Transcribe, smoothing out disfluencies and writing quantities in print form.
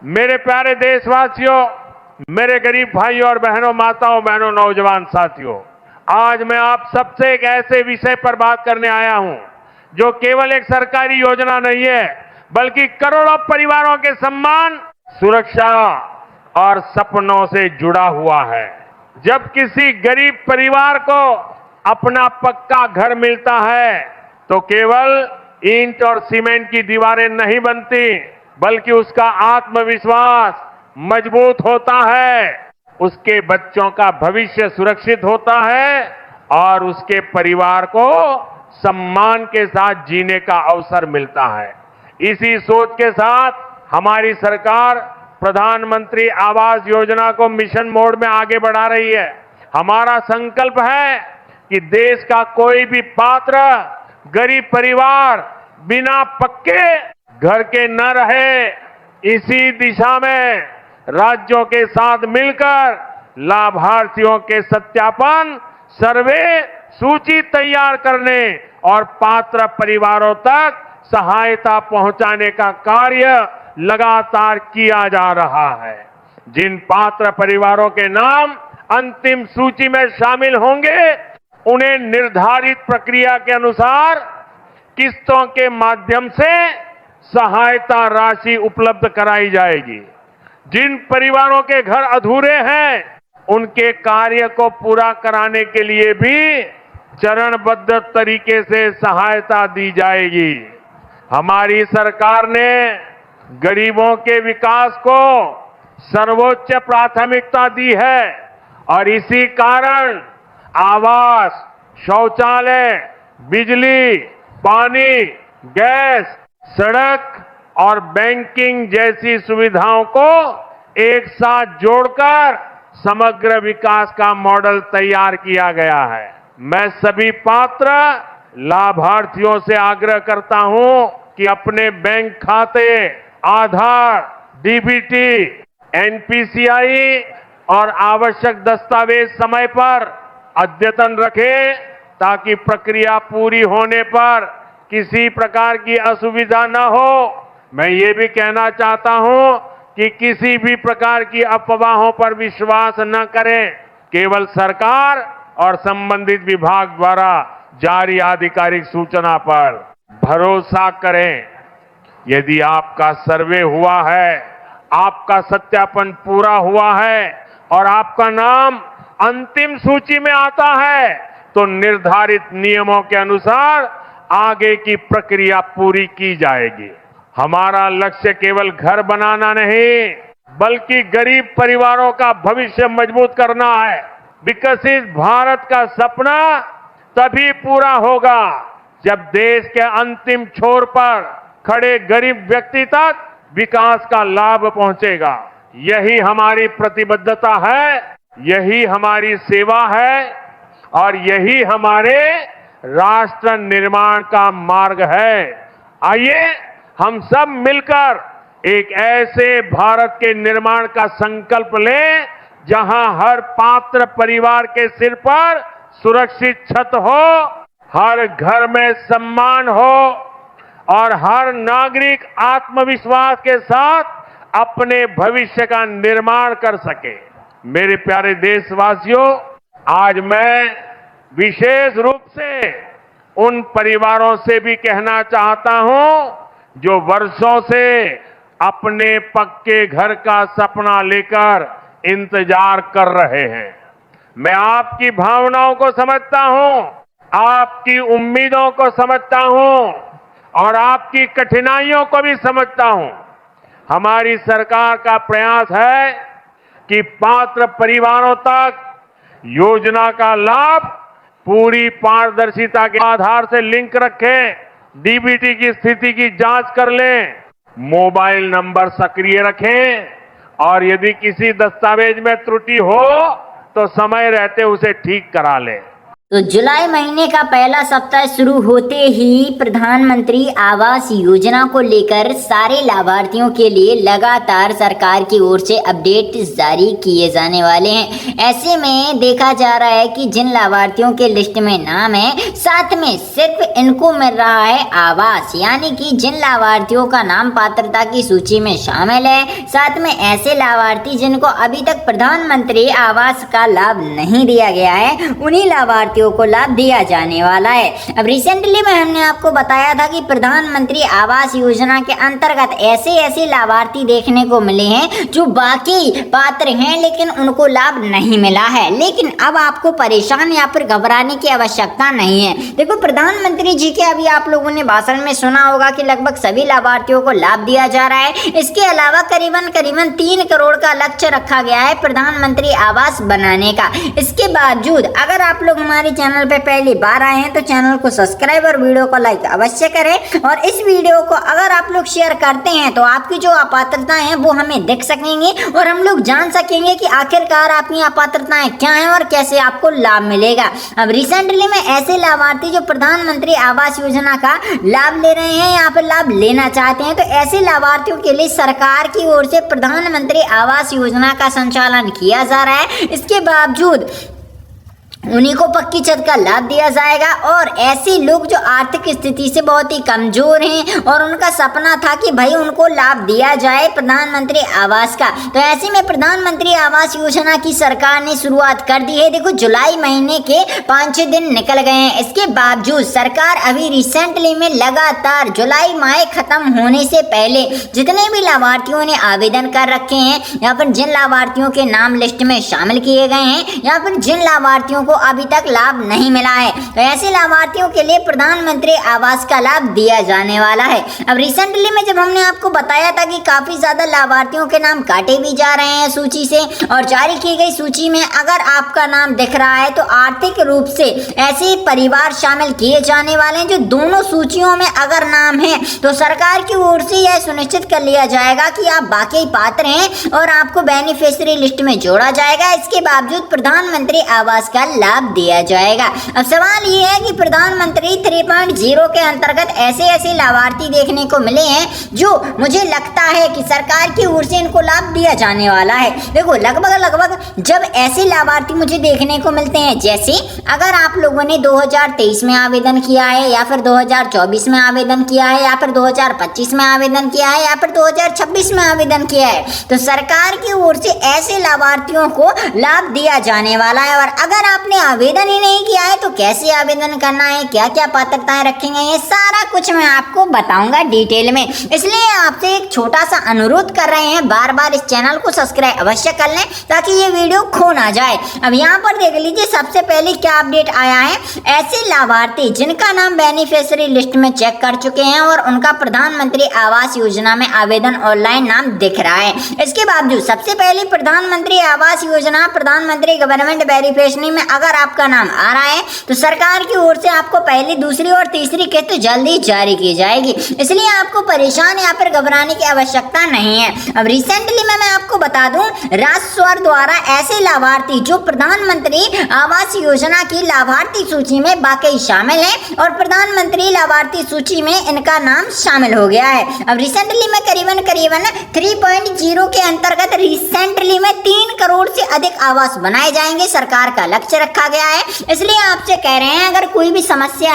मेरे प्यारे देशवासियों, मेरे गरीब भाइयों और बहनों, माताओं बहनों, नौजवान साथियों, आज मैं आप सबसे एक ऐसे विषय पर बात करने आया हूं जो केवल एक सरकारी योजना नहीं है, बल्कि करोड़ों परिवारों के सम्मान, सुरक्षा और सपनों से जुड़ा हुआ है। जब किसी गरीब परिवार को अपना पक्का घर मिलता है तो केवल ईंट और सीमेंट की दीवारें नहीं बनती, बल्कि उसका आत्मविश्वास मजबूत होता है, उसके बच्चों का भविष्य सुरक्षित होता है और उसके परिवार को सम्मान के साथ जीने का अवसर मिलता है। इसी सोच के साथ हमारी सरकार प्रधानमंत्री आवास योजना को मिशन मोड में आगे बढ़ा रही है। हमारा संकल्प है कि देश का कोई भी पात्र गरीब परिवार बिना पक्के घर के न रहे। इसी दिशा में राज्यों के साथ मिलकर लाभार्थियों के सत्यापन, सर्वे, सूची तैयार करने और पात्र परिवारों तक सहायता पहुंचाने का कार्य लगातार किया जा रहा है। जिन पात्र परिवारों के नाम अंतिम सूची में शामिल होंगे, उन्हें निर्धारित प्रक्रिया के अनुसार किस्तों के माध्यम से सहायता राशि उपलब्ध कराई जाएगी। जिन परिवारों के घर अधूरे हैं, उनके कार्य को पूरा कराने के लिए भी चरणबद्ध तरीके से सहायता दी जाएगी। हमारी सरकार ने गरीबों के विकास को सर्वोच्च प्राथमिकता दी है और इसी कारण आवास, शौचालय, बिजली, पानी, गैस, सड़क और बैंकिंग जैसी सुविधाओं को एक साथ जोड़कर समग्र विकास का मॉडल तैयार किया गया है। मैं सभी पात्र लाभार्थियों से आग्रह करता हूं कि अपने बैंक खाते, आधार, डीबीटी, एनपीसीआई और आवश्यक दस्तावेज समय पर अद्यतन रखें, ताकि प्रक्रिया पूरी होने पर किसी प्रकार की असुविधा न हो। मैं ये भी कहना चाहता हूं कि किसी भी प्रकार की अफवाहों पर विश्वास न करें। केवल सरकार और संबंधित विभाग द्वारा जारी आधिकारिक सूचना पर भरोसा करें। यदि आपका सर्वे हुआ है, आपका सत्यापन पूरा हुआ है और आपका नाम अंतिम सूची में आता है, तो निर्धारित नियमों के अनुसार आगे की प्रक्रिया पूरी की जाएगी। हमारा लक्ष्य केवल घर बनाना नहीं, बल्कि गरीब परिवारों का भविष्य मजबूत करना है। विकसित भारत का सपना तभी पूरा होगा जब देश के अंतिम छोर पर खड़े गरीब व्यक्ति तक विकास का लाभ पहुंचेगा। यही हमारी प्रतिबद्धता है, यही हमारी सेवा है और यही हमारे राष्ट्र निर्माण का मार्ग है। आइए हम सब मिलकर एक ऐसे भारत के निर्माण का संकल्प लें जहां हर पात्र परिवार के सिर पर सुरक्षित छत हो, हर घर में सम्मान हो और हर नागरिक आत्मविश्वास के साथ अपने भविष्य का निर्माण कर सके। मेरे प्यारे देशवासियों, आज मैं विशेष रूप से उन परिवारों से भी कहना चाहता हूं जो वर्षों से अपने पक्के घर का सपना लेकर इंतजार कर रहे हैं। मैं आपकी भावनाओं को समझता हूं, आपकी उम्मीदों को समझता हूं और आपकी कठिनाइयों को भी समझता हूं। हमारी सरकार का प्रयास है कि पात्र परिवारों तक योजना का लाभ पूरी पारदर्शिता के आधार से लिंक रखें, डीबीटी की स्थिति की जांच कर लें, मोबाइल नंबर सक्रिय रखें और यदि किसी दस्तावेज में त्रुटि हो तो समय रहते उसे ठीक करा लें। तो जुलाई महीने का पहला सप्ताह शुरू होते ही प्रधानमंत्री आवास योजना को लेकर सारे लाभार्थियों के लिए लगातार सरकार की ओर से अपडेट जारी किए जाने वाले हैं। ऐसे में देखा जा रहा है कि जिन लाभार्थियों के लिस्ट में नाम है, साथ में सिर्फ इनको मिल रहा है आवास, यानी कि जिन लाभार्थियों का नाम पात्रता की सूची में शामिल है, साथ में ऐसे लाभार्थी जिनको अभी तक प्रधानमंत्री आवास का लाभ नहीं दिया गया है, उन्हीं लाभार्थी को लाभ दिया जाने वाला है। अब रिसेंटली में हमने आपको बताया था कि प्रधानमंत्री आवास योजना के अंतर्गत ऐसे लाभार्थी देखने को मिले हैं जो बाकी पात्र हैं लेकिन उनको लाभ नहीं मिला है। लेकिन अब आपको परेशान या फिर घबराने की आवश्यकता नहीं है। देखो, प्रधानमंत्री जी के अभी आप लोगों ने भाषण में सुना होगा कि लगभग सभी लाभार्थियों को लाभ दिया जा रहा है। इसके अलावा करीबन 3 करोड़ का लक्ष्य रखा गया है प्रधानमंत्री आवास बनाने का। इसके बावजूद अगर आप लोग हमारे चैनल पे पहली बार आए हैं तो चैनल को सब्सक्राइब और वीडियो को लाइक अवश्य करें, और इस वीडियो को अगर आप लोग शेयर करते हैं तो आपकी जो अपात्रताएं हैं वो हमें दिख सकेंगी और हम लोग जान सकेंगे कि आखिरकार आपकी अपात्रताएं क्या हैं और कैसे आपको लाभ मिलेगा। अब रिसेंटली में ऐसे लाभार्थी जो प्रधानमंत्री आवास योजना का लाभ ले रहे हैं या फिर लाभ लेना चाहते हैं, तो ऐसे लाभार्थियों के लिए सरकार की ओर से प्रधानमंत्री आवास योजना का संचालन किया जा रहा है। इसके बावजूद उन्हीं को पक्की छत का लाभ दिया जाएगा, और ऐसे लोग जो आर्थिक स्थिति से बहुत ही कमजोर हैं और उनका सपना था कि भाई उनको लाभ दिया जाए प्रधानमंत्री आवास का, तो ऐसे में प्रधानमंत्री आवास योजना की सरकार ने शुरुआत कर दी है। देखो, जुलाई महीने के 5-6 दिन निकल गए हैं। इसके बावजूद सरकार अभी रिसेंटली में लगातार जुलाई माह खत्म होने से पहले जितने भी लाभार्थियों ने आवेदन कर रखे हैं या फिर जिन लाभार्थियों के नाम लिस्ट में शामिल किए गए हैं या फिर जिन लाभार्थियों को अभी तक लाभ नहीं मिला है, तो ऐसे लाभार्थियों के लिए प्रधानमंत्री आवास का लाभ दिया जाने वाला है। अब रिसेंटली में जब हमने आपको बताया था कि काफी ज्यादा लाभार्थियों के नाम काटे भी जा रहे हैं सूची से, और जारी की गई सूची में अगर आपका नाम दिख रहा है तो आर्थिक रूप से ऐसे परिवार शामिल किए जाने वाले हैं जो दोनों सूचियों में अगर नाम है, तो सरकार की ओर से यह सुनिश्चित कर लिया जाएगा कि आप वाकई पात्र हैं और आपको बेनिफिशियरी लिस्ट में जोड़ा जाएगा। इसके बावजूद प्रधानमंत्री आवास का लाभ दिया जाएगा। अब सवाल ये है कि प्रधानमंत्री 3.0 के अंतर्गत ऐसे लाभार्थी देखने को मिले हैं जो मुझे लगता है कि सरकार की ओर से इनको लाभ दिया जाने वाला है। देखो, लगभग जब ऐसे लाभार्थी मुझे देखने को मिलते हैं, जैसे अगर आप लोगों ने 2023 में आवेदन किया है या फिर 2024 में आवेदन किया है या फिर 2025 में आवेदन किया है या फिर 2026 में आवेदन किया है, तो सरकार की ओर से ऐसे लाभार्थियों को लाभ दिया जाने वाला है। और अगर आपने आवेदन ही नहीं किया है तो कैसे आवेदन करना है, क्या क्या पात्रताएं रखेंगे, ये सारा कुछ मैं आपको बताऊंगा डिटेल में। इसलिए आपसे एक छोटा सा अनुरोध कर रहे हैं, बार बार इस चैनल को सब्सक्राइब अवश्य कर लें ताकि ये वीडियो खो ना जाए। अब यहाँ पर देख लीजिए, सबसे पहले क्या अपडेट आया है। ऐसे लाभार्थी जिनका नाम बेनिफिशियरी लिस्ट में चेक कर चुके हैं और उनका प्रधानमंत्री आवास योजना में आवेदन ऑनलाइन नाम दिख रहा है, इसके बावजूद सबसे पहले प्रधानमंत्री आवास योजना प्रधानमंत्री गवर्नमेंट बेनिफिशियरी में अगर आपका नाम आ रहा है तो सरकार की ओर से आपको पहली, दूसरी और तीसरी किस्त जल्दी जारी की जाएगी। इसलिए आपको परेशान या फिर घबराने की आवश्यकता नहीं है। अब रिसेंटली मैं आपको बता दूं, राज्य सरकार द्वारा ऐसे लाभार्थी जो प्रधानमंत्री आवास योजना की लाभार्थी सूची में वाकई शामिल है और प्रधानमंत्री लाभार्थी सूची में इनका नाम शामिल हो गया है। अब रिसेंटली में करीबन 3.0 के अंतर्गत रिसेंटली में 3 करोड़ से अधिक आवास बनाए जाएंगे, सरकार का लक्ष्य रखा गया है। इसलिए आपसे कह रहे हैं, अगर कोई भी समस्या